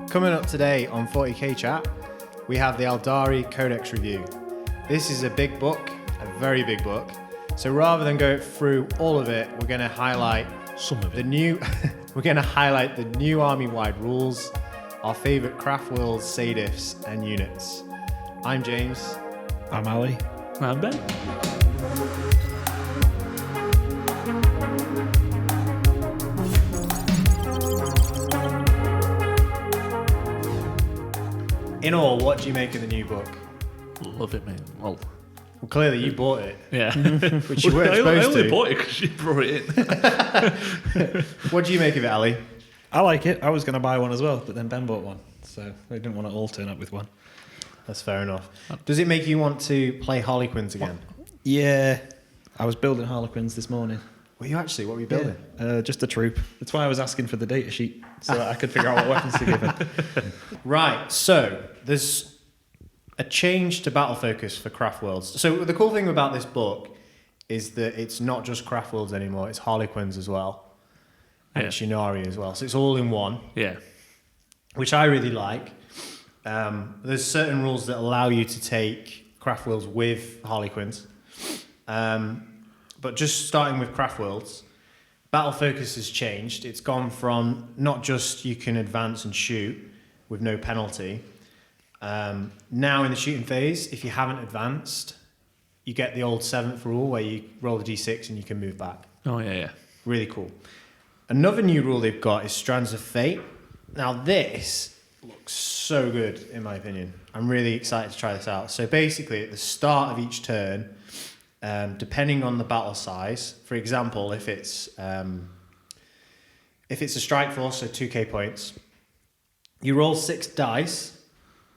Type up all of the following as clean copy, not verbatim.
Coming up today on 40k Chat, we have the Aeldari Codex review. This is a big book, a very big book. So rather than go through all of it, we're going to highlight some of it. We're going to highlight the new army-wide rules, our favourite Craftworlds, Saedeths, and units. I'm James. I'm Ali. I'm Ben. In all, what do you make of the new book? Love it, mate. Well, Clearly you bought it, yeah. which you weren't I supposed only to. bought it because you brought it in. What do you make of it, Ali? I like it. I was going to buy one as well, but then Ben bought one. So I didn't want to all turn up with one. That's fair enough. Does it make you want to play Harlequinns again? Yeah. I was building Harlequinns this morning. Were you actually? What were you building? Just a Troupe. That's why I was asking for the data sheet, so that I could figure out what weapons to give him. Right, so there's a change to battle focus for Craftworlds. So the cool thing about this book is that it's not just Craftworlds anymore, it's Harlequinns as well. And Shinari as well. So it's all in one. Yeah. Which I really like. There's certain rules that allow you to take Craftworlds with Harlequinns. But just starting with Craftworlds, battle focus has changed. It's gone from not just you can advance and shoot with no penalty. Now in the shooting phase, if you haven't advanced, you get the old 7th rule where you roll the d6 and you can move back. Oh, yeah. Really cool. Another new rule they've got is Strands of Fate. Now this looks so good in my opinion. I'm really excited to try this out. So basically at the start of each turn, depending on the battle size, for example, if it's a strike force, so 2k points, you roll 6 dice.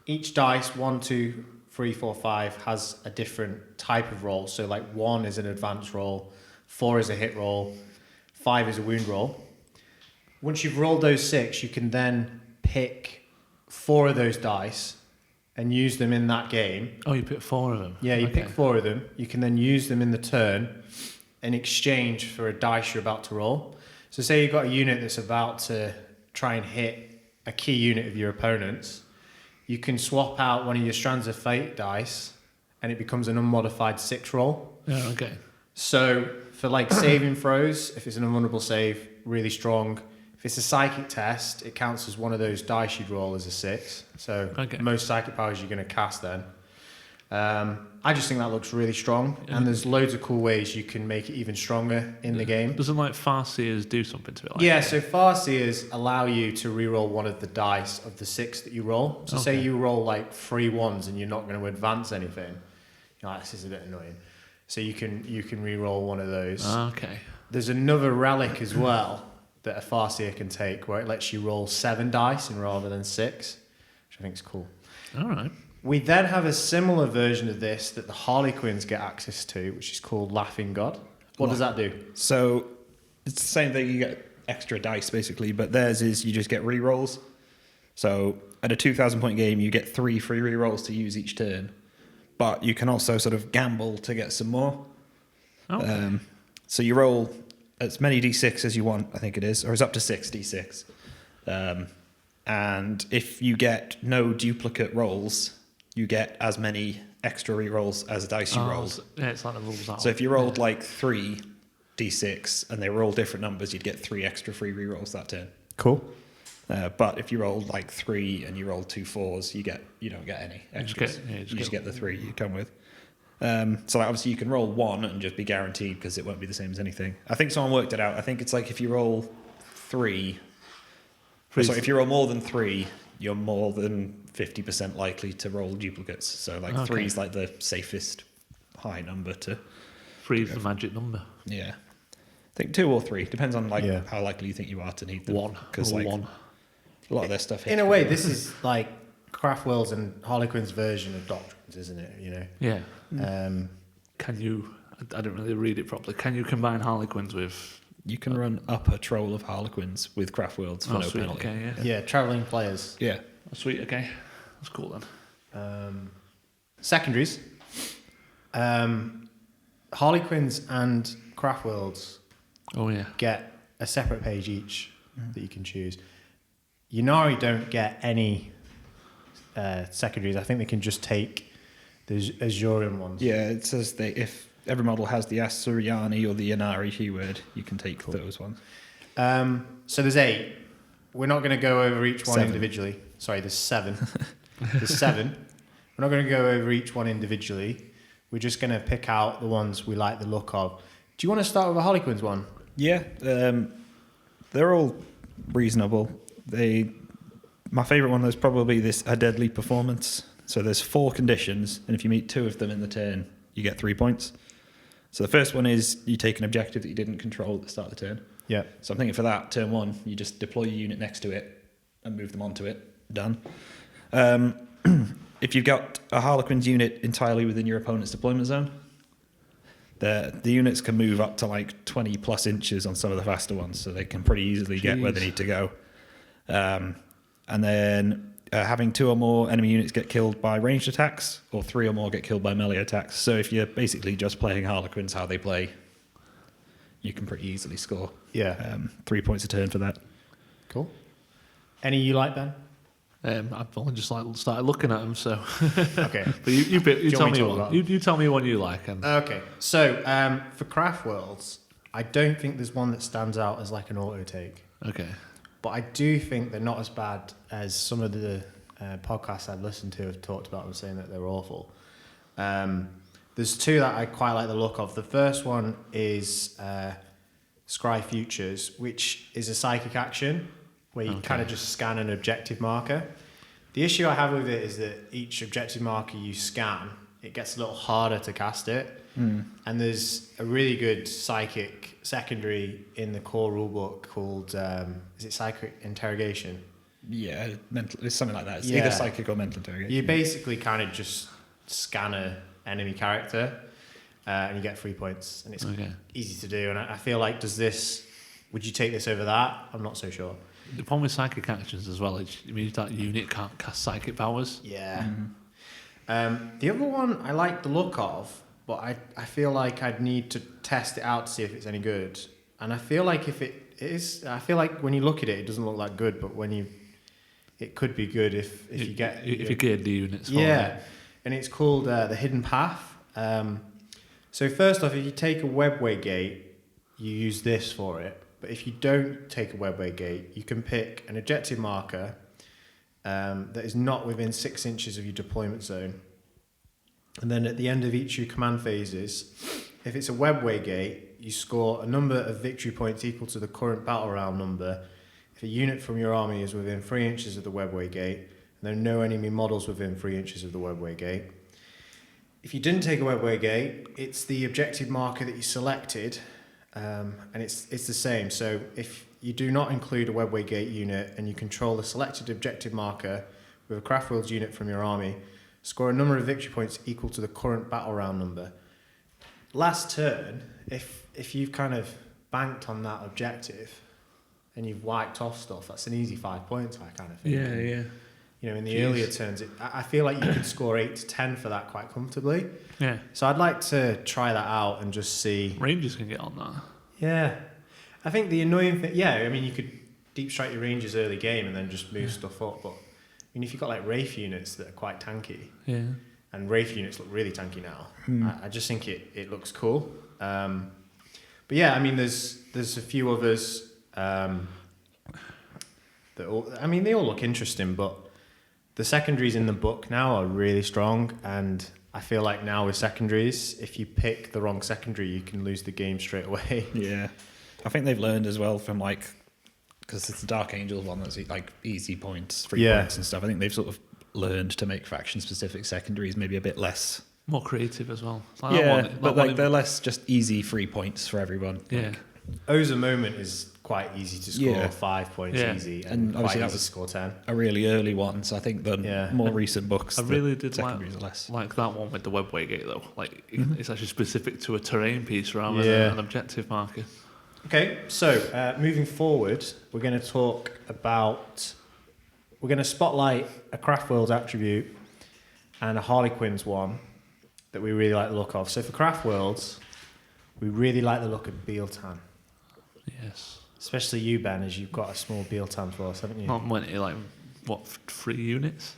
Each dice, 1, 2, 3, 4, 5, has a different type of roll. So like 1 is an advance roll, 4 is a hit roll, 5 is a wound roll. Once you've rolled those 6, you can then pick 4 of those dice and use them in that game. Oh, you pick 4 of them? Yeah, you pick 4 of them. You can then use them in the turn in exchange for a dice you're about to roll. So say you've got a unit that's about to try and hit a key unit of your opponent's. You can swap out one of your Strands of Fate dice and it becomes an unmodified 6 roll. Yeah, okay. So for like saving throws, if it's an invulnerable save, really strong. If it's a psychic test, it counts as one of those dice you'd roll as a 6. So most psychic powers you're going to cast then. I just think that looks really strong. And there's loads of cool ways you can make it even stronger in the game. Doesn't like Farseers do something to it? Like Yeah, so Farseers allow you to reroll one of the dice of the 6 that you roll. So say you roll like 3 1s and you're not going to advance anything. You're like, this is a bit annoying. So you can reroll one of those. Okay. There's another relic as well that a Farseer can take where it lets you roll 7 dice and rather than 6, which I think is cool. All right. We then have a similar version of this that the Harlequinns get access to, which is called Laughing God. What does that do? So it's the same thing. You get extra dice, basically, but theirs is you just get re-rolls. So at a 2,000 point game, you get 3 free re-rolls to use each turn. But you can also sort of gamble to get some more. Okay. So you roll as many d6 as you want, I think it is, or it's up to 6 d6. And if you get no duplicate rolls, you get as many extra re-rolls as dice you rolled. Yeah, it's like the rules out. So if you rolled like 3 d6 and they were all different numbers, you'd get 3 extra free re-rolls that turn. Cool. But if you rolled like 3 and you rolled 2 4s, you don't get any extras. You just get the 3 you come with. So like obviously you can roll 1 and just be guaranteed because it won't be the same as anything. I think someone worked it out. I think it's like if you roll 3, sorry, if you roll more than 3, you're more than 50% likely to roll duplicates. So like 3 is like the safest high number to. 3 is the magic number. Yeah. I think 2 or 3 depends on like how likely you think you are to need them. 1 because like 1. A lot of their stuff. In a way, this is like Craftworlds and Harlequinns' version of Doctrines, isn't it? You know. Yeah. Can you? I don't really read it properly. Can you combine Harlequinns with? You can run up a troll of Harlequinns with Craftworlds for no sweet, penalty. okay, Yeah, travelling players. Yeah. Oh, sweet, okay. That's cool then. Secondaries. Harlequinns and Craftworlds Oh yeah. get a separate page each that you can choose. Ynnari don't get any secondaries. I think they can just take the Azurian ones. Yeah, it says if every model has the Asuryani or the Ynnari keyword, you can take those ones. So there's 8. We're not going to go over each one 7. individually. Sorry, there's 7. There's 7. We're not going to go over each one individually. We're just going to pick out the ones we like the look of. Do you want to start with a Harlequins one? Yeah, they're all reasonable. My favourite one is probably a deadly performance. So there's 4 conditions, and if you meet 2 of them in the turn, you get 3 points. So the first one is you take an objective that you didn't control at the start of the turn. Yeah. So I'm thinking for that, turn 1, you just deploy your unit next to it and move them onto it. Done. If you've got a Harlequins unit entirely within your opponent's deployment zone, the units can move up to like 20 plus inches on some of the faster ones, so they can pretty easily get where they need to go. And then having 2 or more enemy units get killed by ranged attacks, or 3 or more get killed by melee attacks. So if you're basically just playing Harlequins how they play, you can pretty easily score. Yeah. 3 points a turn for that. Cool. Any you like, Ben? I've only just started looking at them, so. Okay. But you tell me one. one. You tell me one you like. And Okay. So for Craftworlds, I don't think there's one that stands out as like an auto take. okay. But I do think they're not as bad as some of the podcasts I've listened to have talked about them saying that they're awful. There's 2 that I quite like the look of. The first one is Scry Futures, which is a psychic action where you kind of just scan an objective marker. The issue I have with it is that each objective marker you scan, it gets a little harder to cast it. And there's a really good psychic secondary in the core rulebook called, is it Psychic Interrogation? Yeah, it's something like that. It's Yeah. either psychic or mental interrogation. You basically kind of just scan a enemy character and you get 3 points. And it's easy to do. And I feel like, would you take this over that? I'm not so sure. The problem with psychic actions as well is it means that unit can't cast psychic powers. Yeah. The other one I like the look of, but I feel like I'd need to test it out to see if it's any good. And I feel like if it is, I feel like when you look at it, it doesn't look that good, but it could be good if you get... If you geared the units for Yeah. it. And it's called the Hidden Path. So first off, if you take a Webway Gate, you use this for it. But if you don't take a Webway Gate, you can pick an objective marker that is not within 6 inches of your deployment zone. And then at the end of each of your command phases, if it's a Webway Gate, you score a number of victory points equal to the current battle round number if a unit from your army is within 3 inches of the Webway Gate, and there are no enemy models within 3 inches of the Webway Gate. If you didn't take a Webway Gate, it's the objective marker that you selected, and it's the same. So if you do not include a Webway Gate unit and you control the selected objective marker with a Craftworlds unit from your army, score a number of victory points equal to the current battle round number. Last turn, if you've kind of banked on that objective and you've wiped off stuff, that's an easy 5 points, I kind of think. Yeah. You know, in the earlier turns, I feel like you could score 8 to 10 for that quite comfortably. Yeah. So I'd like to try that out and just see. Rangers can get on that. Yeah. I think the annoying thing, I mean, you could deep strike your Rangers early game and then just move stuff up. But I mean, if you've got like Wraith units that are quite tanky, and Wraith units look really tanky now, I just think it looks cool. But yeah, I mean, there's a few others that they all look interesting, but the secondaries in the book now are really strong, and I feel like now with secondaries, if you pick the wrong secondary, you can lose the game straight away. Yeah. I think they've learned as well from because it's the Dark Angels one that's like easy points, 3 points and stuff. I think they've sort of learned to make faction-specific secondaries maybe a bit less. More creative as well. They're less just easy 3 points for everyone. Yeah. O's a Moment is quite easy to score 5 points easy, and quite obviously easy that to was score 10. A really early one, so I think the more recent books, I really did secondaries are less. like that one with the Webway Gate though. Like it's actually specific to a terrain piece rather than an objective marker. Okay, so moving forward, we're going to spotlight a Craftworlds attribute and a Harlequins one that we really like the look of. So for Craftworlds, we really like the look of Bealtan. Yes. Especially you, Ben, as you've got a small Bealtan force, haven't you? Not many, like, what, 3 units?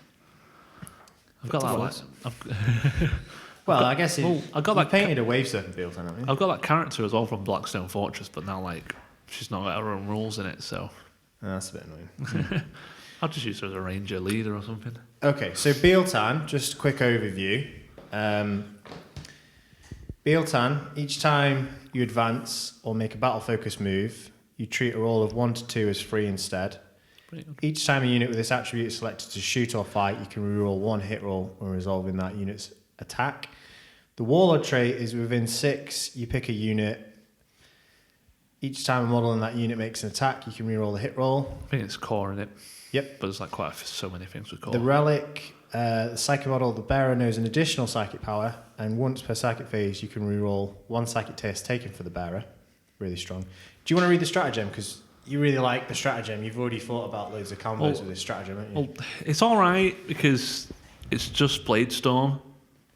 I've got that, like... Well, I guess I got that painted a Wave Serpent Bealtan, haven't you? I've got that character as well from Blackstone Fortress, but now, like, she's not got her own rules in it, so... Oh, that's a bit annoying. I'll just use her as a ranger leader or something. Okay, so Bealtan, just a quick overview. Bealtan, each time you advance or make a battle-focused move, you treat a roll of 1 to 2 as free instead. Each time a unit with this attribute is selected to shoot or fight, you can reroll 1 hit roll when resolving that unit's attack. The Warlord trait is within 6, you pick a unit. Each time a model in that unit makes an attack, you can reroll the hit roll. I think it's core in it. Yep. But there's like so many things with core. The Relic, the Psychic model, the bearer knows an additional psychic power, and once per psychic phase, you can reroll 1 psychic test taken for the bearer. Really strong. Do you want to read the stratagem? Because you really like the stratagem. You've already thought about loads of combos with this stratagem, haven't you? Well, it's all right because it's just Bladestorm.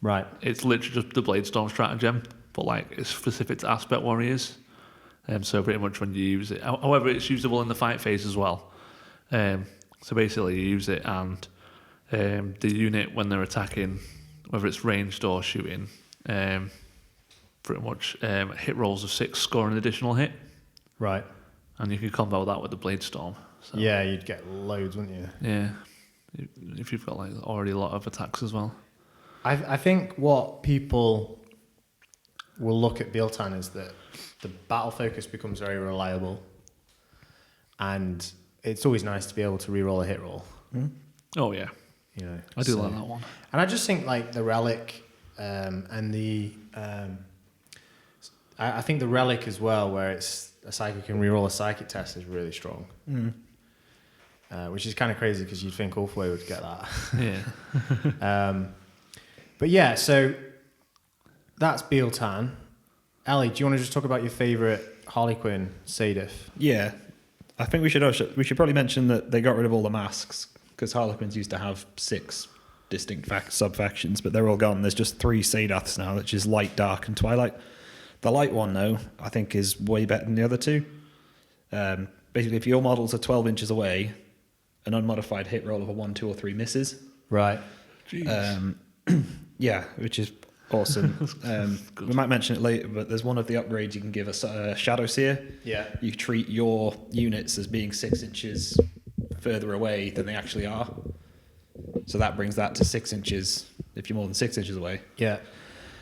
Right. It's literally just the Bladestorm stratagem, but like it's specific to Aspect Warriors. So pretty much when you use it, however, it's usable in the fight phase as well. So basically, you use it, and the unit when they're attacking, whether it's ranged or shooting, pretty much hit rolls of 6 score an additional hit. Right. And you can combo that with the Bladestorm. So, yeah, you'd get loads, wouldn't you? Yeah. If you've got like already a lot of attacks as well. I think what people will look at Bealtan is that the battle focus becomes very reliable, and it's always nice to be able to reroll a hit roll. Oh yeah, you know. I do like that one. And I just think like the Relic and the I think the Relic as well, where it's a psychic can reroll a psychic test, is really strong. Which is kind of crazy because you'd think Ulthway would get that. Yeah. But yeah, so that's Bealtan. Ellie, do you want to just talk about your favourite Harlequin, Saedeth? Yeah. I think we should probably mention that they got rid of all the masks, because Harlequins used to have 6 distinct sub-factions, but they're all gone. There's just 3 Saedeths now, which is Light, Dark, and Twilight. The Light one, though, I think is way better than the other 2. Basically, if your models are 12 inches away, an unmodified hit roll of a 1, 2, or 3 misses. Right. Yeah, which is awesome. We might mention it later, but there's one of the upgrades you can give a Shadow Seer. Yeah. You treat your units as being 6 inches further away than they actually are. So that brings that to 6 inches if you're more than 6 inches away. Yeah.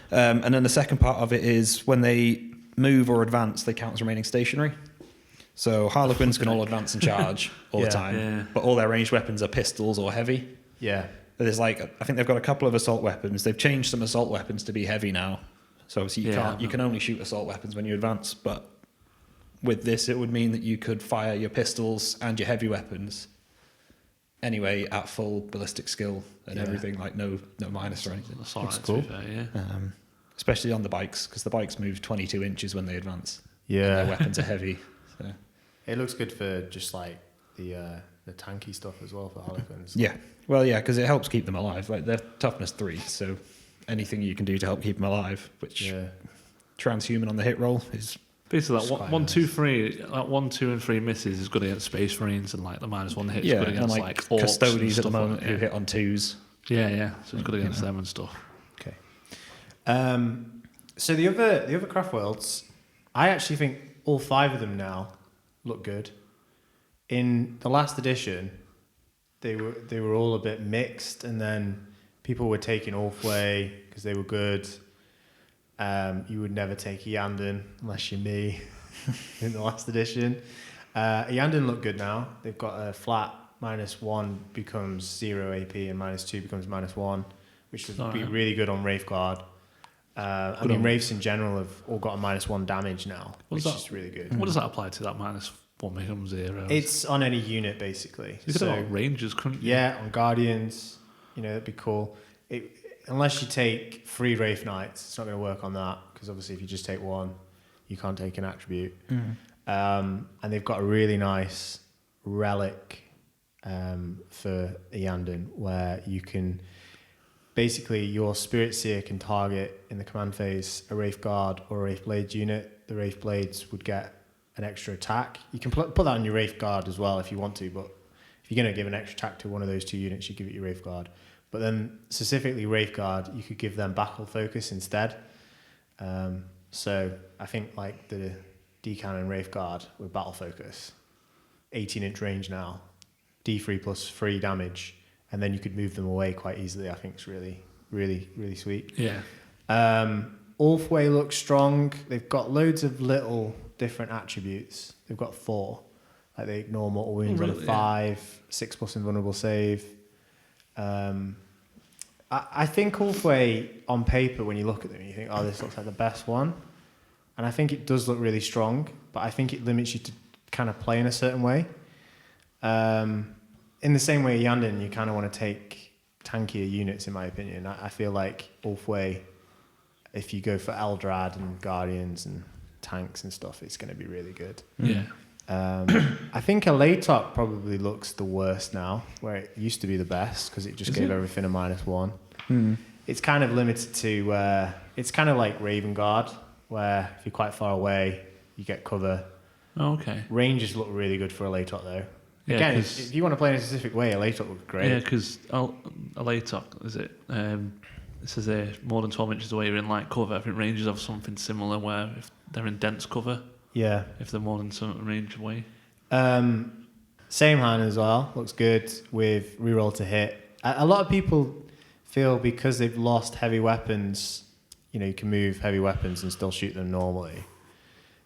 And then the second part of it is when they move or advance, they count as remaining stationary. So Harlequins can all advance and charge all the time, but all their ranged weapons are pistols or heavy. Yeah. There's I think they've got a couple of assault weapons. They've changed some assault weapons to be heavy now. So obviously you can only shoot assault weapons when you advance, but with this it would mean that you could fire your pistols and your heavy weapons anyway at full ballistic skill and everything, like no minus or anything. That's all right, cool. to be fair, yeah. Especially on the bikes, because the bikes move 22 inches when they advance. Yeah. And their weapons are heavy. So. It looks good for just like the tanky stuff as well for Harlequins. Yeah. Well, yeah, because it helps keep them alive. Like they're toughness 3, so anything you can do to help keep them alive, which transhuman on the hit roll is basically like 1, 2, 3, like 1, 2, and 3 misses is good against Space Marines, and like the -1 hits good against and like orcs Custodies at the and moment like, who hit on 2s. Yeah. So it's good against them and stuff. Okay. So the other Craftworlds, I actually think all 5 of them now look good. In the last edition, they were all a bit mixed, and then people were taking Ulthway because they were good. You would never take Eandon unless you're me in the last edition. Eandon look good now. They've got a flat -1 becomes 0 AP and -2 becomes -1, which would be really good on Wraith Guard. I mean, Wraiths in general have all got a -1 damage now, which is really good. What does that apply to that -1 becomes 0? It's on any unit, basically. You could have Rangers, couldn't you? Yeah, on Guardians, that'd be cool. Unless you take 3 Wraith Knights, it's not going to work on that, because obviously if you just take 1, you can't take an attribute. And they've got a really nice relic for Eandon, where you can... Basically, your Spirit Seer can target, in the command phase, a Wraith Guard or a Wraith Blades unit. The Wraith Blades would get an extra attack. You can put that on your Wraith Guard as well if you want to, but if you're going to give an extra attack to one of those 2 units, you give it your Wraith Guard. But then specifically Wraith Guard, you could give them Battle Focus instead. So I think like the D-Cannon Wraith Guard with Battle Focus, 18-inch range now, D3 plus 3 damage, and then you could move them away quite easily. I think it's really, really, really sweet. Yeah. Ulthway looks strong. They've got loads of little different attributes. They've got 4. Like they ignore mortal wounds on a 5, 6+ invulnerable save. I think Ulthway on paper, when you look at them, you think, oh, this looks like the best one. And I think it does look really strong, but I think it limits you to kind of play in a certain way. In the same way, Yandin, you kind of want to take tankier units, in my opinion. I feel like Ulthway, if you go for Eldrad and Guardians and tanks and stuff, it's going to be really good. Yeah. I think Elatok probably looks the worst now, where it used to be the best because it just gave everything a -1. It's kind of limited to, it's kind of like Raven Guard, where if you're quite far away, you get cover. Okay. Ranges look really good for Elatok though. Yeah, Again, if you want to play in a specific way, Elatok looks great. Yeah, because Elatok, is it? It says they're more than 12 inches away, you're in light cover. I think Rangers have something similar where if they're in dense cover, Yeah. if they're more than some range away. Same hand as well. Looks good with reroll to hit. A lot of people feel because they've lost heavy weapons, you can move heavy weapons and still shoot them normally,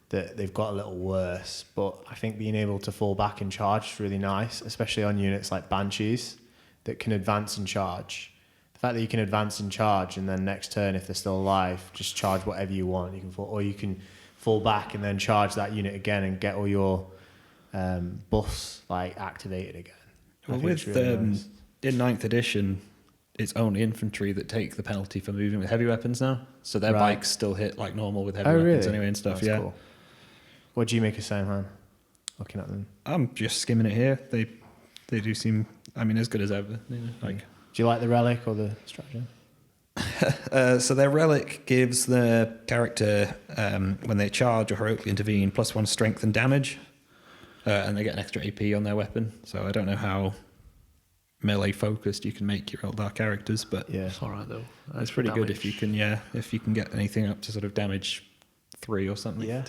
that they've got a little worse. But I think being able to fall back and charge is really nice, especially on units like Banshees that can advance and charge. The fact that you can advance and charge and then next turn, if they're still alive, just charge whatever you want. You can or you can fall back and then charge that unit again and get all your buffs like activated again. Well, with really nice. In 9th edition, it's only infantry that take the penalty for moving with heavy weapons now. So their bikes still hit like normal with heavy weapons anyway and stuff. That's cool. What do you make of Samhan? Looking at them, I'm just skimming it here. They do seem, as good as ever. Like, do you like the relic or the stratagem? So their relic gives the character when they charge or heroically intervene +1 strength and damage, and they get an extra AP on their weapon. So I don't know how melee focused you can make your Eldar characters, but yeah, it's all right though. It's pretty good if you can get anything up to sort of damage 3 or something. Yeah.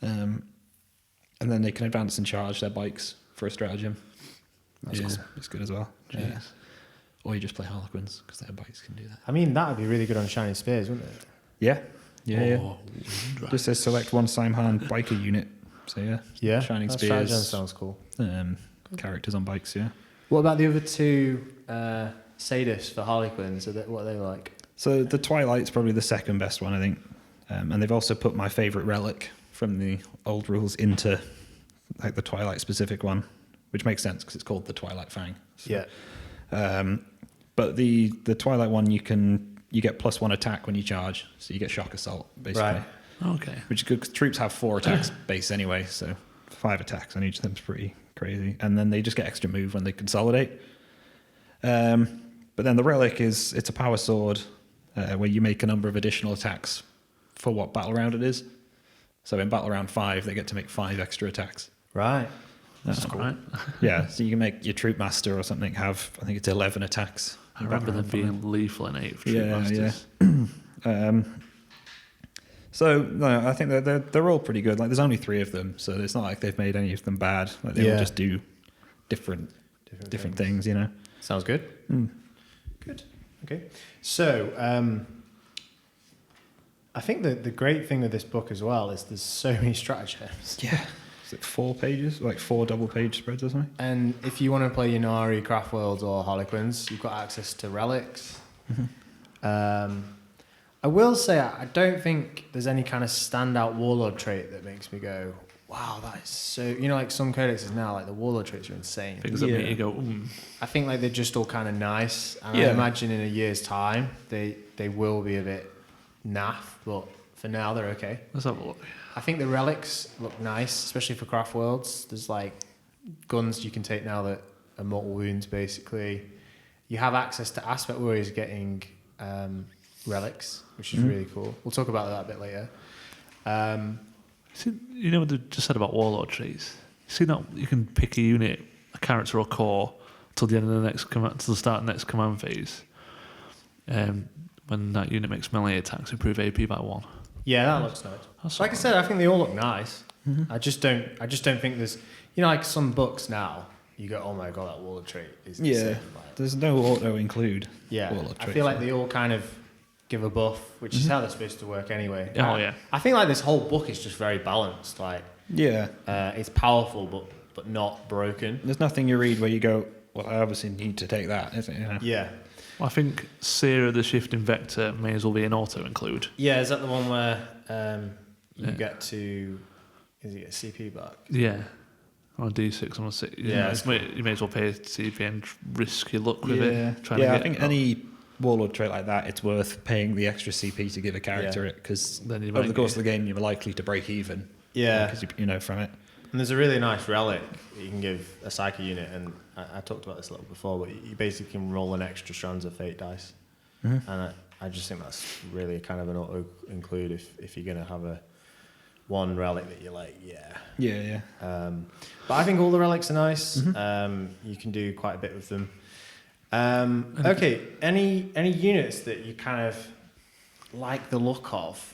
And then they can advance and charge their bikes for a stratagem. That's cool. It's good as well. Yeah. Or you just play Harlequins because their bikes can do that. That would be really good on Shining Spears, wouldn't it? Yeah. Oh, Just says select 1 Simhan biker unit. So yeah. Shining that Spears. Stratagem sounds cool. Characters on bikes. Yeah. What about the other 2 Saedeths for Harlequins? What are they like? So the Twilight's probably the second best one, I think. And they've also put my favourite relic from the old rules into like the Twilight specific one, which makes sense because it's called the Twilight Fang. So, yeah. But the Twilight one, you get +1 attack when you charge, so you get shock assault basically. Right. Okay. Which is good because troops have 4 attacks base anyway, so 5 attacks on each of them's pretty crazy. And then they just get extra move when they consolidate. But then the relic it's a power sword where you make a number of additional attacks for what battle round it is. So in battle round 5, they get to make 5 extra attacks. Right. That's cool. Right. Yeah, so you can make your troop master or something have, I think it's 11 attacks. I remember them being lethal in 8 for troop masters. Yeah. So no, I think they're all pretty good. Like there's only 3 of them, so it's not like they've made any of them bad. Like they all just do different things, Sounds good. Good. Okay. So I think that the great thing with this book as well is there's so many stratagems. Yeah. Is it 4 pages? Like 4 double-page spreads or something? And if you want to play Ynnari, Craftworlds or Harlequins, you've got access to relics. Mm-hmm. I will say I don't think there's any kind of standout Warlord trait that makes me go, wow, that is so... like some codexes now, like the Warlord traits are insane. Things that make you go, I think like they're just all kind of nice. And I imagine in a year's time, they will be a bit naff, but for now they're okay. Let's have a look. I think the relics look nice, especially for Craftworlds. There's like guns you can take now that are mortal wounds, basically. You have access to Aspect Warriors getting relics, which is really cool. We'll talk about that a bit later. See, you know what they just said about Warlord trees? See that you can pick a unit, a character or core till the end of the next command, till the start of the next command phase. When that unit makes melee attacks, improve AP by 1. Yeah, that looks nice. That's Like I alright. said, I think they all look nice. I just don't think there's, like some books now, you go, oh my god, that Warlord trait is insane. Like, There's no auto include. yeah, Warlord I traits, feel like they all kind of give a buff, which is how they're supposed to work anyway. Oh, yeah. I think like this whole book is just very balanced. Like, Yeah. it's powerful, but not broken. There's nothing you read where you go, well, I obviously need to take that, is it? You know? Yeah. Well, I think Seer of the Shifting Vector may as well be an auto include. Yeah, is that the one where you get to, is it get CP back? Yeah. On a D6 on a 6. Yeah, You may as well pay a CP and risk your luck with it. I think any Warlord trait like that, it's worth paying the extra CP to give a character it, because Then you over might the course get- of the game, you're likely to break even. Yeah. Because from it. And there's a really nice relic that you can give a Psyche unit, and I talked about this a little before, but you basically can roll an extra Strands of Fate dice. Mm-hmm. And I just think that's really kind of an auto-include if you're going to have a one relic that you're like, yeah. Yeah. But I think all the relics are nice. Mm-hmm. You can do quite a bit with them. Okay, any units that you kind of like the look of,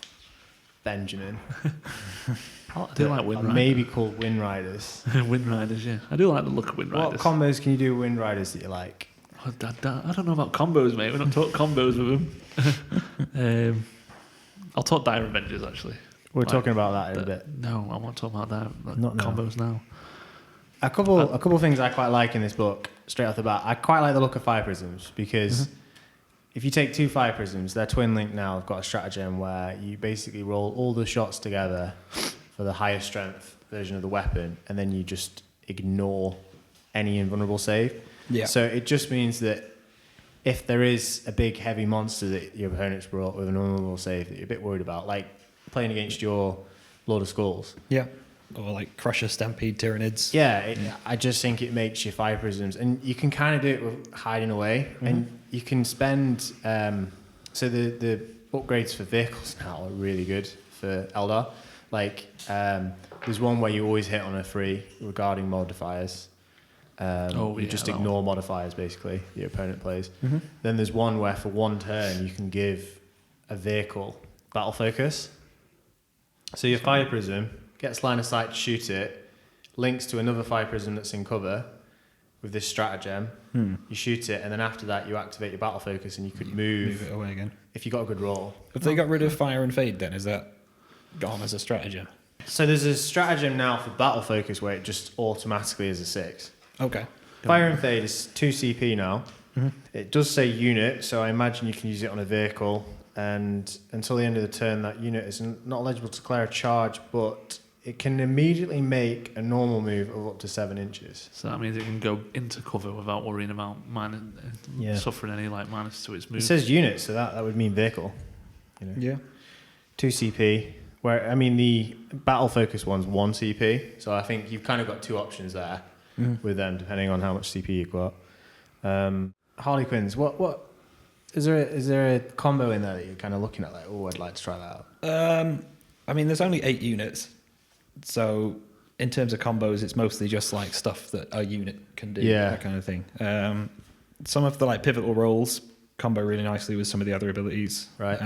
Benjamin? I do like Wind Riders. Maybe called Wind Riders. Wind Riders, yeah. I do like the look of Wind What Riders. combos can you do with Wind Riders that you like? I don't know about combos, mate. We're not talking combos with them. I'll talk Dire Avengers, actually. We're Like, talking about that in a bit. No, I won't talk about that. Not now. Combos now. A couple of things I quite like in this book, straight off the bat. I quite like the look of Fire Prisms, because if you take 2 Fire Prisms, they're twin linked now. I've got a stratagem where you basically roll all the shots together for the higher strength version of the weapon, and then you just ignore any invulnerable save. Yeah. So it just means that if there is a big heavy monster that your opponent's brought with an invulnerable save that you're a bit worried about, like playing against your Lord of Skulls. Yeah. Or like Crusher, Stampede, Tyranids. Yeah, I just think it makes your Fire Prisms, and you can kind of do it with hiding away, and you can spend. So the upgrades for vehicles now are really good for Eldar. Like there's one where you always hit on a 3 regarding modifiers. You just that ignore modifiers basically your opponent plays. Then there's one where for 1 turn you can give a vehicle battle focus. So your Fire Prism gets line of sight to shoot it, links to another Fire Prism that's in cover with this stratagem. You shoot it, and then after that you activate your battle focus, and you could move it away again. if you got a good roll. If they got rid of Fire and Fade, then is that gone as a stratagem? So there's a stratagem now for battle focus where it just automatically is a 6. Okay. Fire and Fade is 2 CP now. It does say unit, so I imagine you can use it on a vehicle, and until the end of the turn that unit is not eligible to declare a charge, but it can immediately make a normal move of up to 7 inches. So that means it can go into cover without worrying about suffering any minus to its It move. says unit, so that would mean vehicle. Yeah. 2 CP. Where the battle focus one's 1 CP, so I think you've kind of got 2 options there with them, depending on how much CP you've got. Harlequinns, what is there a combo in there that you're kind of looking at, like, oh, I'd like to try that out? There's only 8 units, so in terms of combos, it's mostly just like stuff that a unit can do, that kind of thing. Some of the pivotal roles combo really nicely with some of the other abilities. Right.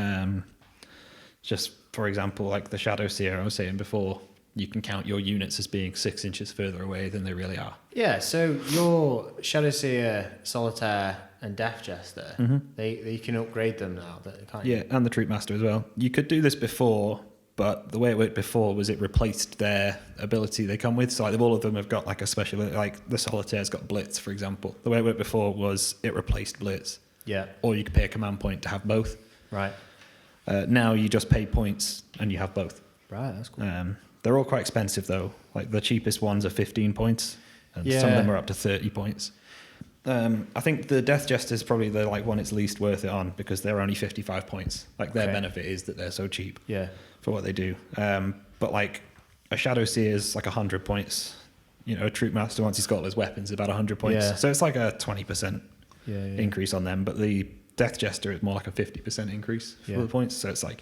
Just for example, like the Shadow Seer I was saying before, you can count your units as being 6 inches further away than they really are. Yeah, so your Shadow Seer, Solitaire, and Death Jester, they can upgrade them now, can't you? Yeah, and the Troupe Master as well. You could do this before, but the way it worked before was it replaced their ability they come with. So all of them have got a special, like the Solitaire's got Blitz, for example. The way it worked before was it replaced Blitz. Yeah. Or you could pay a command point to have both. Right. Now you just pay points and you have both. Right, that's cool. They're all quite expensive though. Like the cheapest ones are 15 points, and some of them are up to 30 points. I think the Death Jester is probably the one it's least worth it on, because they're only 55 points. Their benefit is that they're so cheap for what they do. But a Shadow Seer is 100 points. A Troupe Master, once he's got those weapons, about 100 points. Yeah. So it's like a 20% increase on them. But the Death Jester is more like a 50% increase for the points. So it's I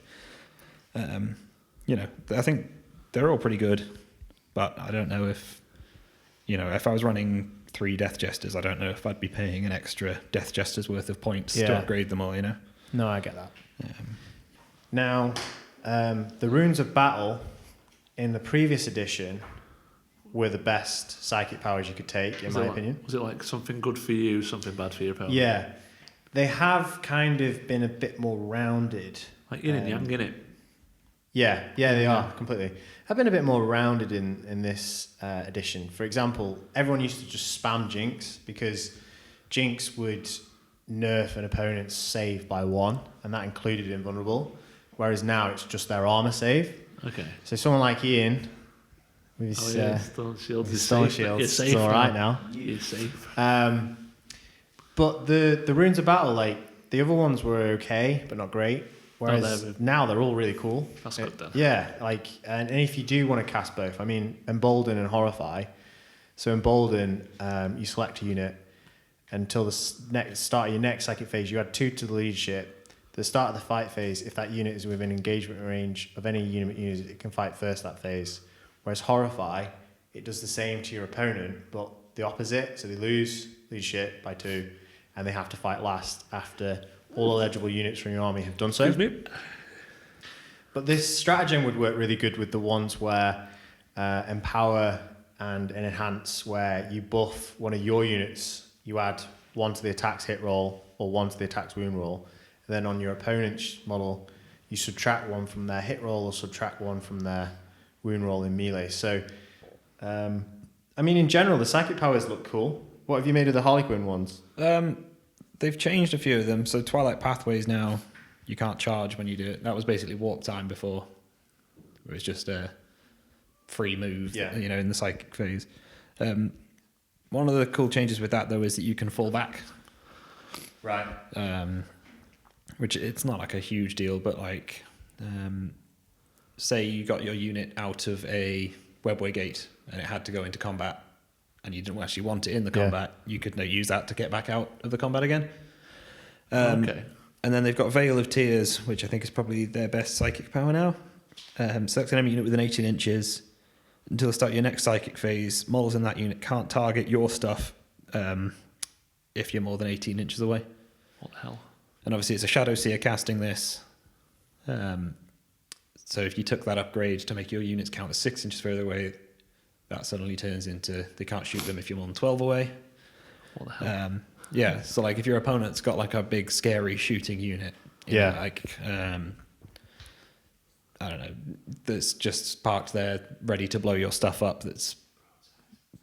think they're all pretty good, but I don't know if, if I was running 3 Death Jesters, I don't know if I'd be paying an extra Death Jester's worth of points to upgrade them all, No, I get that. Now, the Runes of Battle in the previous edition were the best psychic powers you could take, in my opinion. Was it like something good for you, something bad for your opponent? Yeah. They have kind of been a bit more rounded. Like yin and yang, innit? Yeah, they are, completely. Have been a bit more rounded in this edition. For example, everyone used to just spam Jinx because Jinx would nerf an opponent's save by 1, and that included invulnerable, whereas now it's just their armor save. Okay. So someone like Ian, with his Stone Shield, it's all right now. You're safe. But the Runes of Battle, like, the other ones were okay, but not great. Whereas now they're all really cool. That's good then. Yeah, like, and if you do want to cast both, I mean, Embolden and Horrify. So Embolden, you select a unit until the start of your next psychic phase. You add 2 to the leadership. At the start of the fight phase, if that unit is within engagement range of any unit it can fight first that phase. Whereas Horrify, it does the same to your opponent, but the opposite. So they lose leadership by 2, and they have to fight last after all eligible units from your army have done so. Excuse me? But this stratagem would work really good with the ones where Empower and Enhance, where you buff one of your units, you add 1 to the attack's hit roll or 1 to the attack's wound roll. And then on your opponent's model, you subtract 1 from their hit roll or subtract 1 from their wound roll in melee. So, I mean, in general, the psychic powers look cool. What have you made of the Harlequin ones? They've changed a few of them. So Twilight Pathways now, you can't charge when you do it. That was basically warp time before. It was just a free move, in the psychic phase. One of the cool changes with that, though, is that you can fall back. Right. Which it's not like a huge deal, but like, say you got your unit out of a Webway Gate and it had to go into combat, and you didn't actually want it in the combat, you could use that to get back out of the combat again. Okay. And then they've got Veil of Tears, which I think is probably their best psychic power now. Select an enemy unit within 18 inches. Until the start of your next psychic phase, models in that unit can't target your stuff if you're more than 18 inches away. What the hell? And obviously it's a Shadow Seer casting this. So if you took that upgrade to make your units count as 6 inches further away, that suddenly turns into they can't shoot them if you're more than 12 away. What the hell? So like if your opponent's got like a big scary shooting unit, I don't know, that's just parked there ready to blow your stuff up, that's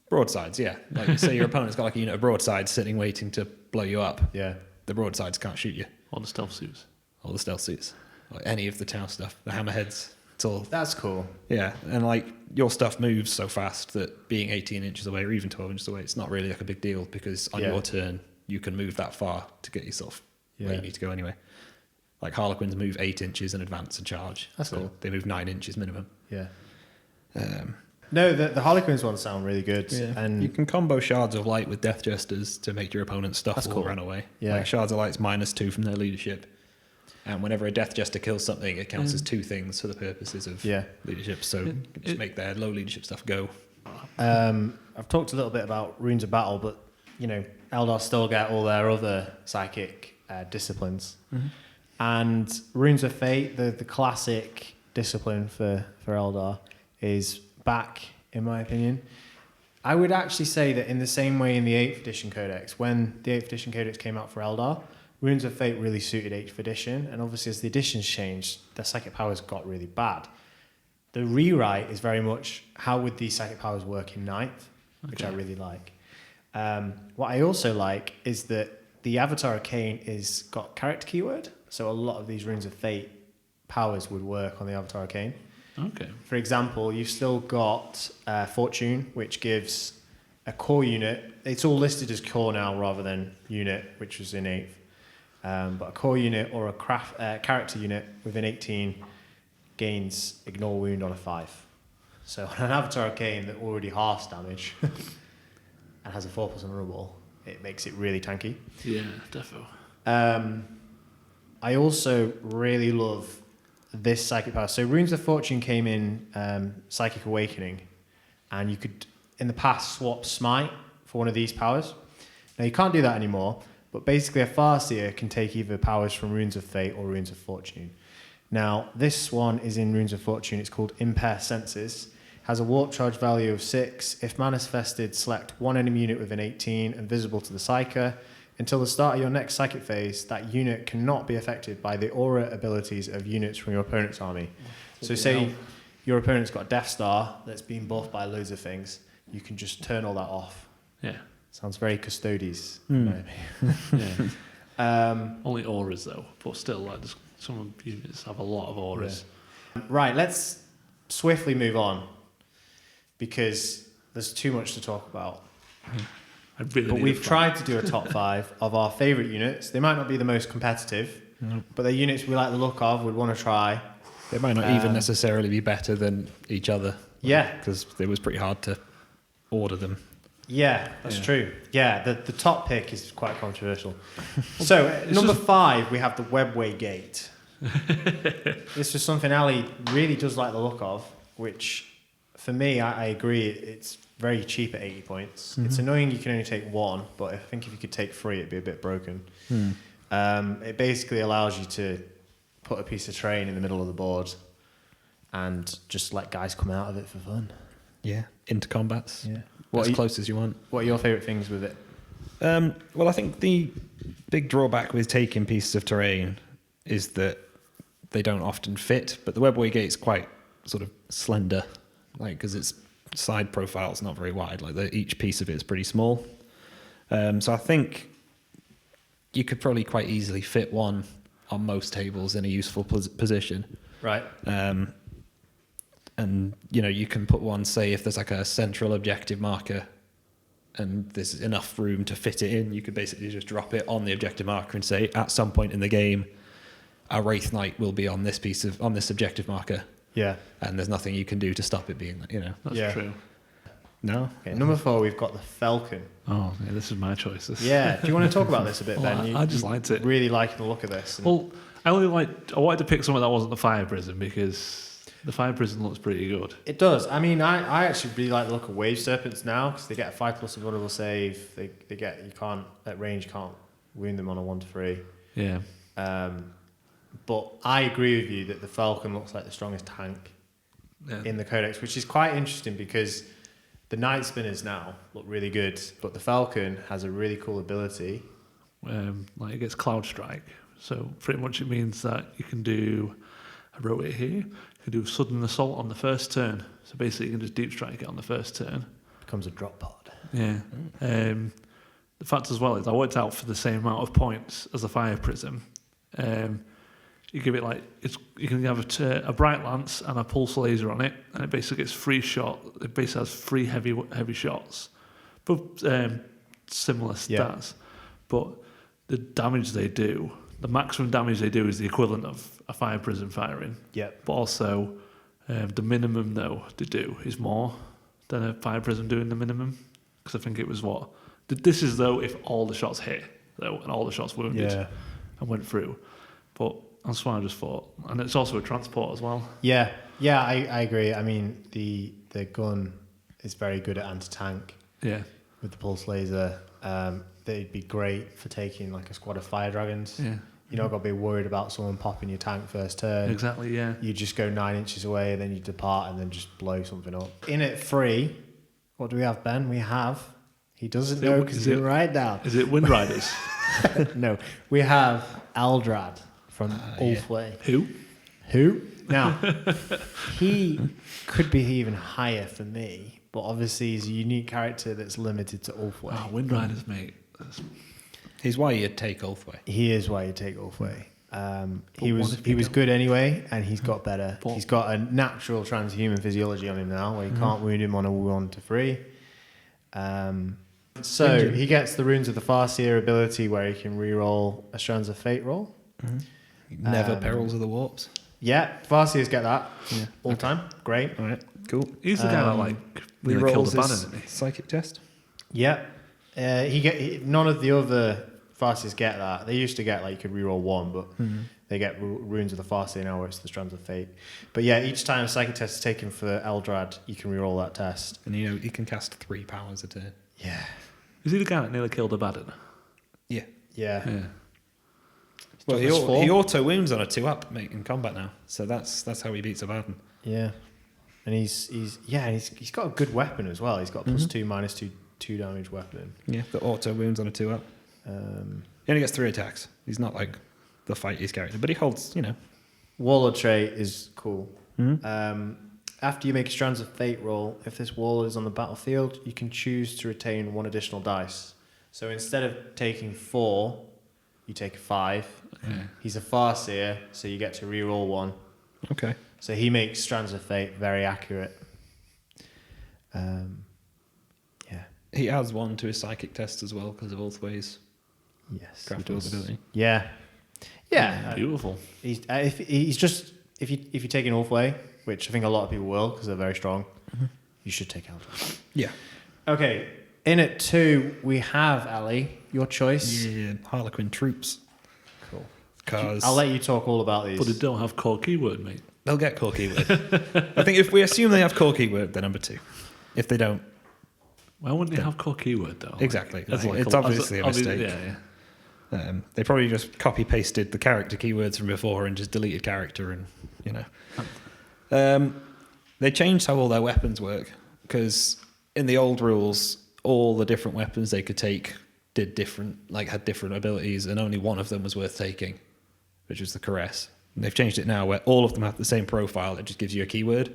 broadsides, like say your opponent's got like a unit of broadsides sitting waiting to blow you up, the broadsides can't shoot you. All the stealth suits. All the stealth suits, like any of the Tau stuff, the hammerheads, it's all. That's cool. Yeah, and like your stuff moves so fast that being 18 inches away or even 12 inches away, it's not really like a big deal, because on your turn you can move that far to get yourself where you need to go anyway. Like Harlequins move 8 inches in advance and charge. That's cool. They move 9 inches minimum. Yeah. No, the Harlequins ones sound really good. Yeah. And you can combo Shards of Light with Death Jesters to make your opponent's stuff all run away. Yeah. Like Shards of Light's -2 from their leadership. And whenever a Death Jester kills something, it counts as 2 things for the purposes of leadership. So just make their low leadership stuff go. I've talked a little bit about Runes of Battle, but, Eldar still get all their other psychic disciplines. Mm-hmm. And Runes of Fate, the classic discipline for Eldar, is back, in my opinion. I would actually say that in the same way in the 8th edition codex, when the 8th edition codex came out for Eldar, Runes of Fate really suited 8th edition, and obviously as the editions changed, their psychic powers got really bad. The rewrite is very much how would these psychic powers work in 9th, which I really like. What I also like is that the Avatar Arcane is got character keyword, so a lot of these Runes of Fate powers would work on the Avatar Arcane. Okay. For example, you've still got Fortune, which gives a core unit. It's all listed as core now rather than unit, which was in 8th. But a core unit or a character unit within 18 gains Ignore Wound on a 5. So on an Avatar Arcane that already halves damage and has a 4+ vulnerable, it makes it really tanky. Yeah, defo. I also really love this psychic power. So Runes of Fortune came in Psychic Awakening, and you could, in the past, swap Smite for one of these powers. Now, you can't do that anymore, but basically a Farseer can take either powers from Runes of Fate or Runes of Fortune. Now, this one is in Runes of Fortune. It's called Impair Senses. Has a warp charge value of 6. If manifested, select one enemy unit within 18 and visible to the Psyker. Until the start of your next Psychic phase, that unit cannot be affected by the aura abilities of units from your opponent's army. So say your opponent's got a Death Star that's been buffed by loads of things, you can just turn all that off. Yeah. Sounds very Custodes. Only auras though, but still, like some units have a lot of auras. Yeah. Right, let's swiftly move on because there's too much to talk about. But we've tried to do a top 5 of our favourite units. They might not be the most competitive, but they're units we like the look of, would want to try. They might not even necessarily be better than each other. Yeah. Because it was pretty hard to order them. Yeah, that's true. Yeah, the top pick is quite controversial. So, number 5, we have the Webway Gate. This is something Ali really does like the look of, which, for me, I agree, it's very cheap at 80 points. Mm-hmm. It's annoying you can only take 1, but I think if you could take 3, it'd be a bit broken. It basically allows you to put a piece of terrain in the middle of the board and just let guys come out of it for fun. Yeah, into combats. Yeah. As close as you want. What are your favourite things with it? Well, I think the big drawback with taking pieces of terrain is that they don't often fit, but the Webway Gate's quite sort of slender, like because its side profile's not very wide. Like each piece of it is pretty small. So I think you could probably quite easily fit one on most tables in a useful position. Right. And, you know, you can put one, say, if there's like a central objective marker and there's enough room to fit it in, you could basically just drop it on the objective marker and say, at some point in the game, our Wraith Knight will be on this objective marker. Yeah. And there's nothing you can do to stop it being, you know. That's true. No? Okay, number 4, we've got the Falcon. Oh, yeah, this is my choice. Yeah. Do you want to talk about this a bit, Ben? I just liked it. Really liking the look of this. Well, I wanted to pick something that wasn't the Fire Prison because the Fire Prison looks pretty good. It does. I mean, I actually really like the look of Wave Serpents now because they get a 5+ vulnerable save. They get, you can't at range, you can't wound them on a 1-3. Yeah. But I agree with you that the Falcon looks like the strongest tank in the Codex, which is quite interesting because the Night Spinners now look really good, but the Falcon has a really cool ability. Like it gets Cloud Strike, so pretty much it means that you can do. I wrote it here. You can do Sudden Assault on the first turn. So basically, you can just Deep Strike it on the first turn. Becomes a drop pod. Yeah. The fact as well is I worked out for the same amount of points as a Fire Prism. You give it like you can have a Bright Lance and a Pulse Laser on it, and it basically gets 3 shot. It basically has 3 heavy shots, but similar stats. Yeah. But the damage they do, the maximum damage they do, is the equivalent of a Fire Prism firing. Yep. But also, the minimum though they do is more than a Fire Prism doing the minimum, because I think it was what. This is though if all the shots hit though and all the shots wounded and went through, but. That's what I just thought. And it's also a transport as well. Yeah, I agree. I mean, the gun is very good at anti-tank. Yeah. With the Pulse Laser. They'd be great for taking like a squad of Fire Dragons. Yeah. You're not got to be worried about someone popping your tank first turn. Exactly, yeah. You just go 9 inches away and then you depart and then just blow something up. In at 3, what do we have, Ben? We have... He doesn't know because he didn't write down. Is it Wind Riders? No. We have Eldrad. From Ulthran. Who? Now, he could be even higher for me, but obviously he's a unique character that's limited to Ulthran. Oh, Wind Riders, mate. He's why you'd take Ulthran. He is why you take Ulthran. He was good anyway, and he's got better. He's got a natural transhuman physiology on him now, where you can't wound him on a 1-3. So he gets the Runes of the Farseer ability, where he can reroll a Strands of Fate roll. Mm-hmm. Never Perils of the Warps. Yeah, Farseers get that all the time. Great. All right, cool. He's the guy that really killed the banner, isn't he? Psychic test. Yeah, none of the other Farseers get that. They used to get you could reroll 1, but They get Runes of the Farseer now, where it's the Strands of Fate. But yeah, each time a psychic test is taken for Eldrad, you can reroll that test. And you can cast 3 powers a turn. Yeah. Is he the guy that nearly killed Abaddon? Yeah. Yeah. Well, he Does 4? auto wounds on a 2-up in combat now, so that's how he beats Abaddon. Yeah. And he's got a good weapon as well. He's got +2, -2 damage weapon. Yeah, the auto wounds on a 2-up. He only gets 3 attacks. He's not like the fightiest character, but he holds, Warlord trait is cool. Mm-hmm. After you make a Strands of Fate roll, if this Warlord is on the battlefield, you can choose to retain 1 additional dice. So instead of taking 4, you take a 5. Okay. He's a Farseer, so you get to reroll 1. Okay. So he makes Strands of Fate very accurate. Yeah. He adds 1 to his psychic test as well because of Ulthway's Yes. Craftworlds ability. Yeah. Yeah. Beautiful. If you take an Ulthway, which I think a lot of people will because they're very strong, you should take Eldrad. Yeah. Okay. In at 2, we have Ali. Your choice. Yeah, Harlequin troops. Cool. Because I'll let you talk all about these. But they don't have core keyword, mate. they'll get core keyword. I think if we assume they have core keyword, they're number 2. If they don't, Why wouldn't they have core keyword though? Exactly. As It's obviously a mistake. Yeah. they probably just copy pasted the character keywords from before and just deleted character and they changed how all their weapons work because in the old rules all the different weapons they could take had different abilities and only one of them was worth taking, which was the caress. And they've changed it now where all of them have the same profile. It just gives you a keyword.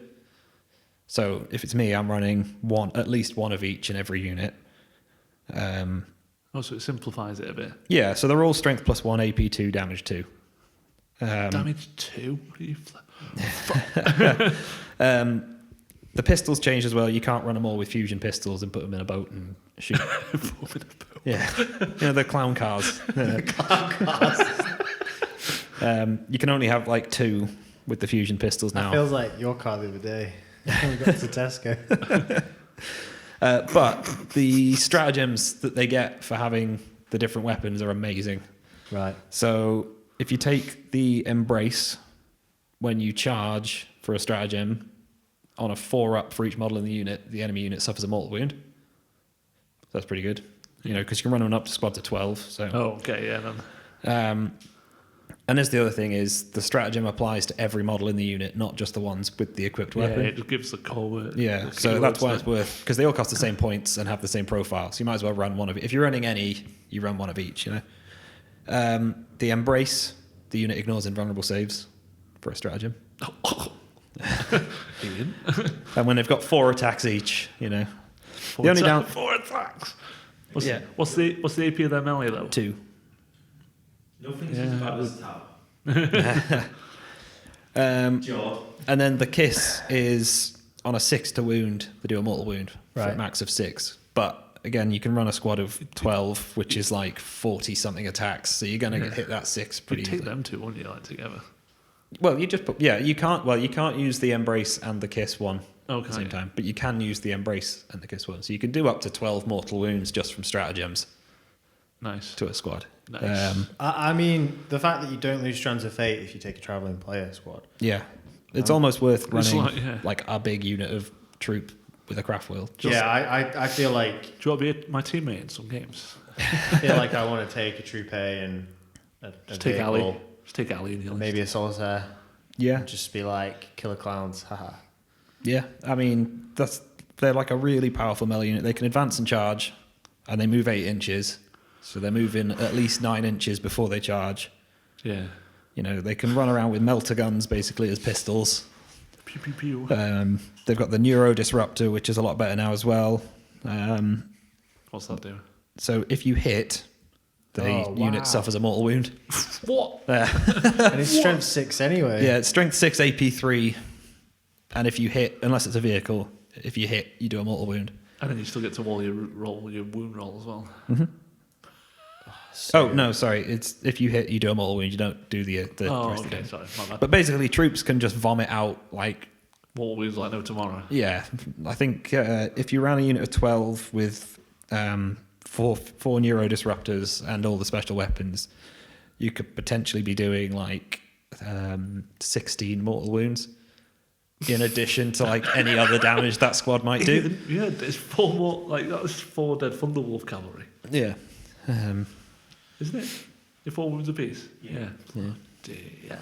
So if it's me, I'm running at least one of each in every unit. So it simplifies it a bit. Yeah, so they're all strength +1, AP 2, damage 2. Damage 2? The pistols changed as well. You can't run them all with fusion pistols and put them in a boat and shoot. Yeah, the clown cars. You can only have 2 with the fusion pistols now. That feels like your car the other day. We got to Tesco. But the stratagems that they get for having the different weapons are amazing. Right. So if you take the Embrace, when you charge for a stratagem on a 4-up for each model in the unit, the enemy unit suffers a mortal wound. So that's pretty good. Because you can run them up to squads of 12. So. Oh, okay, yeah. Then. And as the other thing is, the stratagem applies to every model in the unit, not just the ones with the equipped weapon. Yeah, it just gives the core word. Yeah, so that's why it's worth, because they all cost the same points and have the same profile. So you might as well run one of it. If you're running any, you run one of each, The Embrace, the unit ignores invulnerable saves for a stratagem. And when they've got 4 attacks each, the only down 4 attacks. What's Yeah. the AP of their melee though? 2. Nothing's about this tower. Jaw. And then the Kiss is on a 6 to wound. They do a mortal wound for a Right. max of 6. But again, you can run a squad of 12, which is 40 something attacks. So you're going to hit that 6 pretty You take easily. them two, wouldn't you, together? Well, you just put you can't use the Embrace and the Kiss one at the same Okay. time, but you can use the Embrace and the Kiss one. So you can do up to 12 mortal wounds just from stratagems Nice. to a squad. Nice. I mean, the fact that you don't lose Strands of Fate if you take a traveling player squad. Yeah, it's almost worth It's running like, a big unit of Troupe with a Craftworld. I feel like Do you want to be my teammate in some games? I want to take a Troupe and a Just take vehicle, Ali. Just take Ali in the list. maybe a Solitaire. Yeah, And just be like, killer clowns, haha. yeah. I mean, they're like a really powerful melee unit. They can advance and charge, and they move 8 inches. So they're moving at least 9 inches before they charge. Yeah. They can run around with melter guns basically as pistols. Pew pew pew. They've got the Neuro Disruptor, which is a lot better now as well. What's that do? So if you hit, the unit suffers a mortal wound. What? And it's strength 6 anyway. Yeah, it's strength 6, AP 3. And if you hit, unless it's a vehicle, if you hit, you do a mortal wound. And then you still get to roll your wound roll as well. Mm-hmm. So, Oh, no, sorry. It's if you hit, you do a mortal wound. You don't do the rest of okay, it. sorry. My bad. But basically, troops can just vomit out, What wounds like no tomorrow? yeah. I think if you ran a unit of 12 with 4 Neuro Disruptors and all the special weapons, you could potentially be doing 16 mortal wounds, in addition to like any other damage that squad might do. Yeah, there's 4 more. Like that's 4 dead Thunderwolf cavalry, Yeah. isn't it? You're 4 wounds apiece. Yeah. Yeah.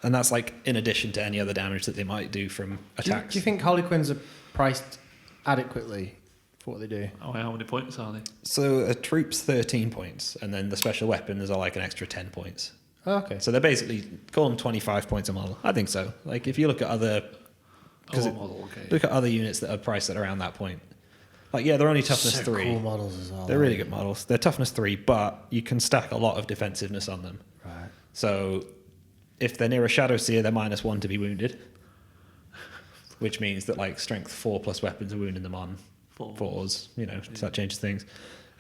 And that's like in addition to any other damage that they might do from attacks. Do you think Harlequins are priced adequately for what they do? Oh, how many points are they? So a Troupe's 13 points, and then the special weapons are like an extra 10 points. Oh, okay. So they're basically, call them 25 points a model. I think so. Like if you look at other, look at other units that are priced at around that point. Like yeah, they're only toughness 3. Cool models as well. They're really good models. They're toughness 3, but you can stack a lot of defensiveness on them. Right. So if they're near a Shadow Seer, they're -1 to be wounded, which means that like strength 4 plus weapons are wounding them on 4s. You know, so that changes things.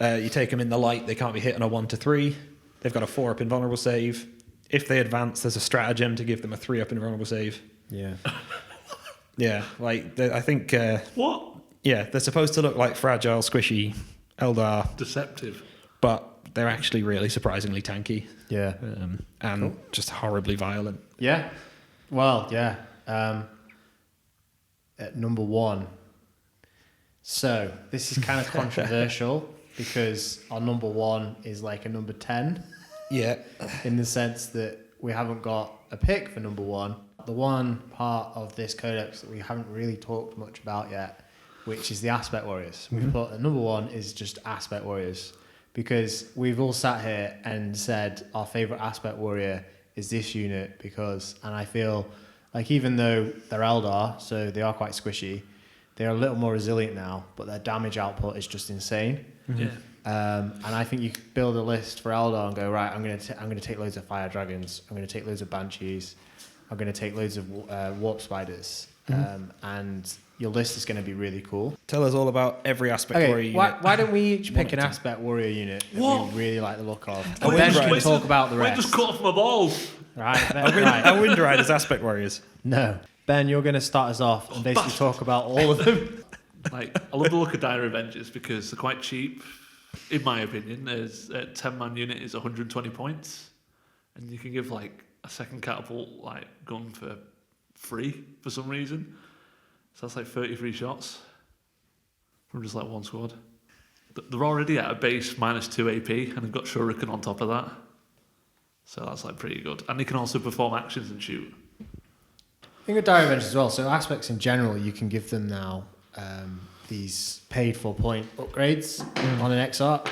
You take them in the light, they can't be hit on a 1 to 3. They've got a 4-up invulnerable save. If they advance, there's a stratagem to give them a 3-up invulnerable save. Yeah. Yeah, like I think. What? Yeah, they're supposed to look like fragile, squishy Eldar, Deceptive. but they're actually really surprisingly tanky. Yeah. And just horribly violent. Yeah. Well, yeah. At number 1. So this is kind of controversial because our number 1 is like a number 10 Yeah. in the sense that we haven't got a pick for number 1. The one part of this codex that we haven't really talked much about yet, which is the Aspect Warriors. We've put the number 1 is just Aspect Warriors because we've all sat here and said our favourite Aspect Warrior is this unit because, and I feel like even though they're Eldar, so they are quite squishy, they're a little more resilient now, but their damage output is just insane. Yeah. And I think you could build a list for Eldar and go, right, I'm going to take loads of Fire Dragons, I'm going to take loads of Banshees, I'm going to take loads of Warp Spiders, and your list is going to be really cool. Tell us all about every Aspect Warrior unit. Why don't we each pick an Aspect Warrior unit that we really like the look of? And then we can talk about the Wait, rest. just cut off my balls. Right, Are Wind Riders Aspect Warriors? No. Ben, you're going to start us off and basically talk about all of them. Like, I love the look of Dire Avengers because they're quite cheap, in my opinion. There's a 10-man unit is 120 points, and you can give like a second catapult like gun for free for some reason. So that's like 33 shots from just like one squad. They're already at a base -2 AP, and they've got Shuriken on top of that. So that's like pretty good, and they can also perform actions and shoot. I think with Dire Avengers as well, so aspects in general, you can give them now these paid for point upgrades on an Exarch.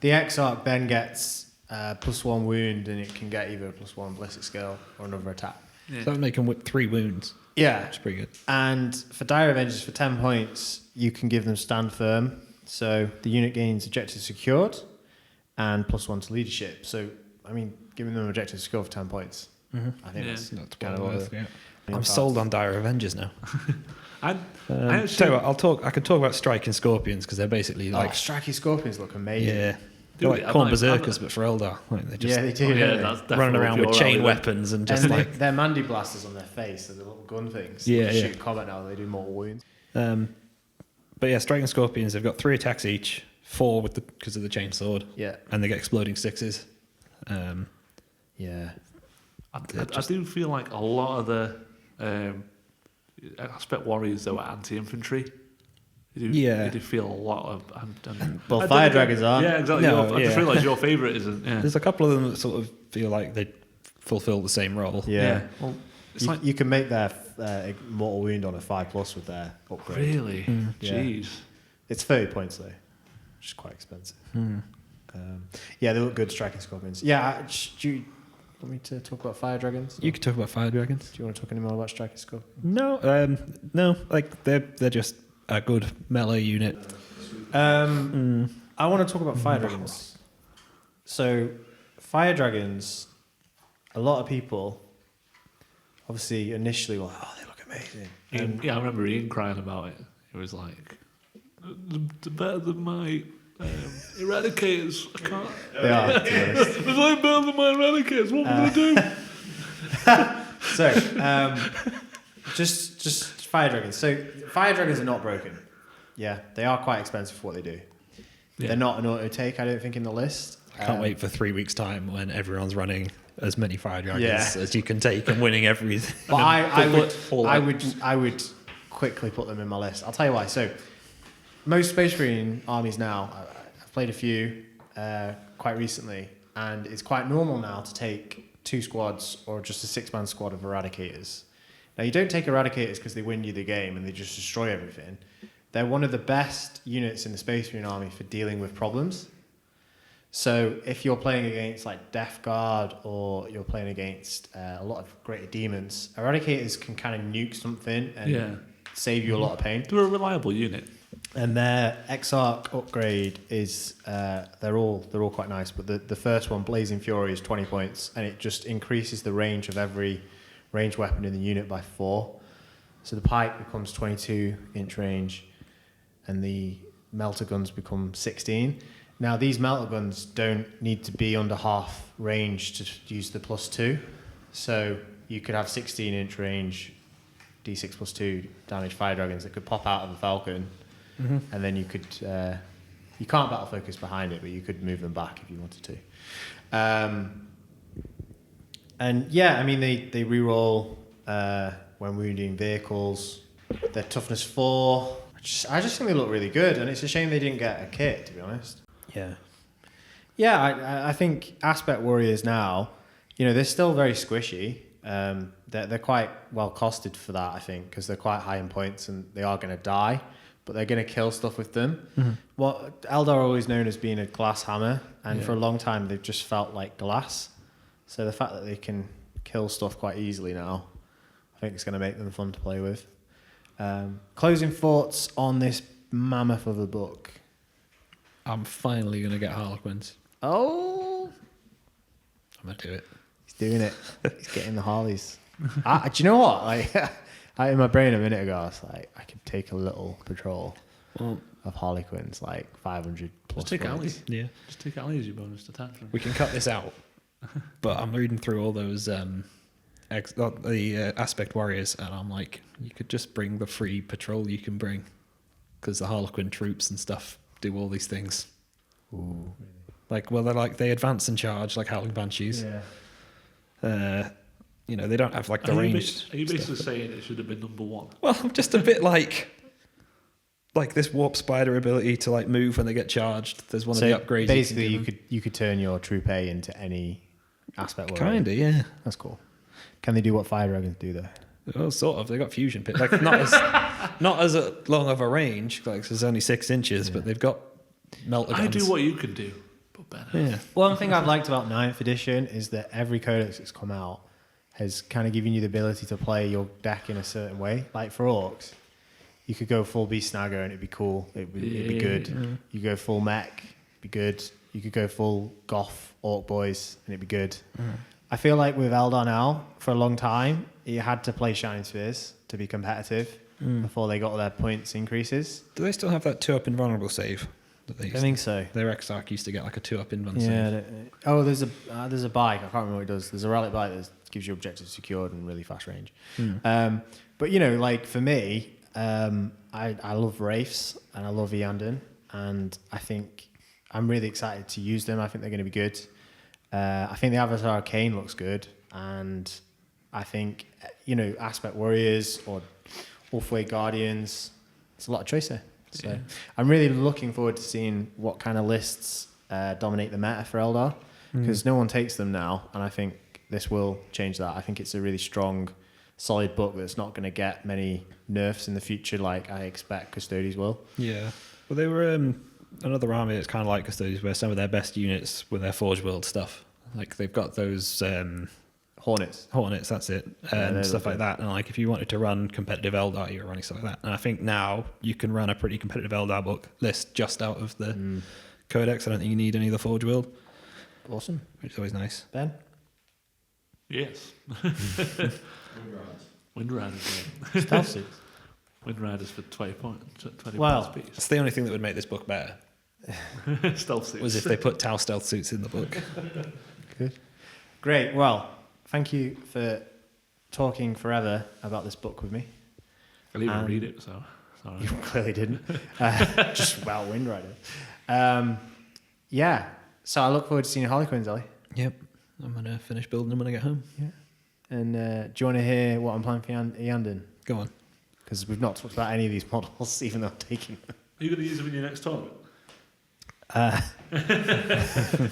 The Exarch then gets +1 wound, and it can get either a +1 ballistic skill or another attack. Yeah. So that would make them with 3 wounds. Yeah. Which is pretty good. And for Dire Avengers, for 10 points, you can give them stand firm. So the unit gains objective secured and +1 to leadership. So, I mean, giving them objective secured for 10 points, I think that's kind of worth, yeah. I'm sold on Dire Avengers now. I tell you what, I can talk about striking scorpions because they're basically like striking scorpions look amazing. Yeah, they're like corn berserkers but for Eldar. Like they just they do. That's running around with chain weapons and just like their Mandy blasters on their face, the little gun things. Yeah, they shoot combat now. They do mortal wounds. But yeah, striking scorpions. They've got 3 attacks each, 4 with because of the chain sword. Yeah, and they get exploding 6s. Yeah, I do feel like a lot of the Aspect Warriors though are anti-infantry. They do feel a lot of. well, Fire Dragons are. Yeah, exactly. I just realised your favourite isn't. Yeah. There's a couple of them that sort of feel like they fulfil the same role. Yeah. Well, You can make their mortal wound on a 5+ with their upgrade. Really? Jeez. It's 30 points though, which is quite expensive. They look good striking scorpions. Yeah, do you want me to talk about Fire Dragons? You could talk about Fire Dragons. Do you want to talk any more about striking scorpions? No. Like they're just a good melee unit. I want to talk about Fire Dragons. So, Fire Dragons, a lot of people obviously initially were like, oh, they look amazing. I remember Ian crying about it. It was like, they're better than my Eradicators. I can't. They are, to be honest. They're like better than my Eradicators. What am I going to do? So, just Fire Dragons. So, Fire Dragons are not broken. Yeah, they are quite expensive for what they do. Yeah. They're not an auto take, I don't think, in the list. I can't wait for 3 weeks' time when everyone's running as many fire dragons Yeah. as you can take and winning everything. But I would quickly put them in my list. I'll tell you why. So most Space Marine armies now, I've played a few quite recently, and it's quite normal now to take 2 squads or just a 6-man squad of Eradicators. Now, you don't take Eradicators because they win you the game and they just destroy everything. They're one of the best units in the Space Marine army for dealing with problems. So if you're playing against like Death Guard or you're playing against a lot of Greater Demons, Eradicators can kind of nuke something and save you a lot of pain. They're a reliable unit. And their Exarch upgrade is they're all quite nice, but the first one, Blazing Fury, is 20 points, and it just increases the range of every ranged weapon in the unit by 4. So the pike becomes 22-inch range, and the melter guns become 16. Now these melter guns don't need to be under half range to use the +2, so you could have 16-inch range, D6 +2 damage fire dragons that could pop out of a Falcon. Mm-hmm. And then you could, you can't battle focus behind it, but you could move them back if you wanted to. And yeah, I mean, they reroll when wounding vehicles. They're toughness 4. I just think they look really good, and it's a shame they didn't get a kit, to be honest. Yeah. Yeah, I think Aspect Warriors now, they're still very squishy. They're quite well costed for that, I think, because they're quite high in points and they are going to die, but they're going to kill stuff with them. Mm-hmm. What Eldar are always known as being a glass hammer, and for a long time they've just felt like glass. So the fact that they can kill stuff quite easily now, I think it's going to make them fun to play with. Closing thoughts on this mammoth of a book. I'm finally going to get Harlequinns. Oh, I'm going to do it. He's doing it. He's getting the Harleys. Do you know what? Like, in my brain a minute ago, I was like, I could take a little patrol of Harlequinns, like 500 plus. Just take Ali. Yeah. Just take Ali as your bonus detachment. We can cut this out. But I'm reading through all those the Aspect Warriors, and I'm like, you could just bring the free patrol you can bring, because the Harlequin troops and stuff do all these things. Ooh. They advance and charge like Howling Banshees. Yeah. They don't have like the range. Are you basically saying it should have been number 1? Well, I'm just a bit like this warp spider ability to like move when they get charged. There's one of the upgrades. Basically, you could turn your Troupe into any Aspect Warrior. Kinda, yeah. That's cool. Can they do what fire dragons do though? Well, sort of. They got fusion pit. Like not as long of a range. Like there's only 6 inches, but they've got melter guns. I do what you can do, but better. Yeah. One thing I've liked about 9th edition is that every codex that's come out has kind of given you the ability to play your deck in a certain way. Like for Orcs, you could go full Beast Snagger and it'd be cool. It'd be good. Yeah. You go full Mech, it'd be good. You could go full Goth Orc Boys and it'd be good. I feel like with Eldar now, for a long time, you had to play Shining Spheres to be competitive before they got their points increases. Do they still have that 2-up invulnerable save? That they I think so. Their Exarch used to get like a 2-up invulnerable save. Yeah. There's a bike. I can't remember what it does. There's a relic bike that gives you objectives secured and really fast range. But like for me, I love Wraiths and I love Eandon, and I think I'm really excited to use them. I think they're going to be good. I think the Avatar Arcane looks good, and I think Aspect Warriors or Webway Guardians. It's a lot of choice there. So I'm really looking forward to seeing what kind of lists dominate the meta for Eldar, because no one takes them now, and I think this will change that. I think it's a really strong, solid book that's not going to get many nerfs in the future like I expect Custodies will. Yeah. Well, they were another army that's kind of like Custodies, where some of their best units were their Forge World stuff. Like they've got those Hornets, that's it, stuff like that. And like if you wanted to run competitive Eldar, you were running stuff like that. And I think now you can run a pretty competitive Eldar book list just out of the Codex. I don't think you need any of the Forge World. Awesome. Which is always nice. Ben? Yes. Wind Riders. Stealth suits. Wind Riders for 20 points. 20 Well, points piece. That's the only thing that would make this book better. Stealth suits. Was if they put Tau stealth suits in the book. Good. Great. Well, thank you for talking forever about this book with me. I didn't even read it, so sorry. You clearly didn't. Just Wind Rider. So I look forward to seeing your Harlequins, Ellie. Yep. I'm going to finish building them when I get home. Yeah. And do you want to hear what I'm planning for Yandin? Go on. Because we've not talked about any of these models, even though I'm taking them. Are you going to use them in your next tournament?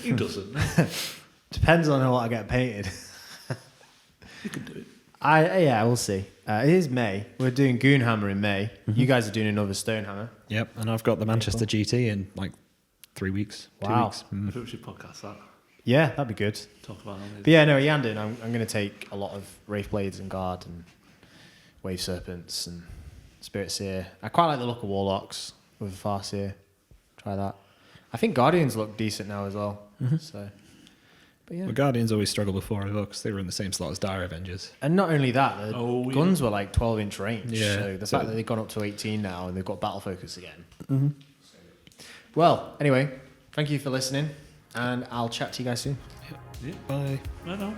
He doesn't. Depends on what I get painted. You can do it. Yeah, we'll see. It is May. We're doing Goonhammer in May. Mm-hmm. You guys are doing another Stonehammer. Yep, and I've got the Manchester GT in like 3 weeks. Wow. 2 weeks. I think we should podcast that. Yeah, that'd be good. Talk about it. But yeah, no, Yandin, I'm going to take a lot of Wraith Blades and Guard and Wave Serpents and Spirit Seer. I quite like the look of Warlocks with a Farseer. Try that. I think Guardians look decent now as well. Mm-hmm. So, but yeah. Well, Guardians always struggled before as well because they were in the same slot as Dire Avengers. And not only that, the guns were like 12-inch range. Yeah. So the fact that they've gone up to 18 now and they've got battle focus again. Mm-hmm. Well, anyway, thank you for listening, and I'll chat to you guys soon. Yep. Bye. I know.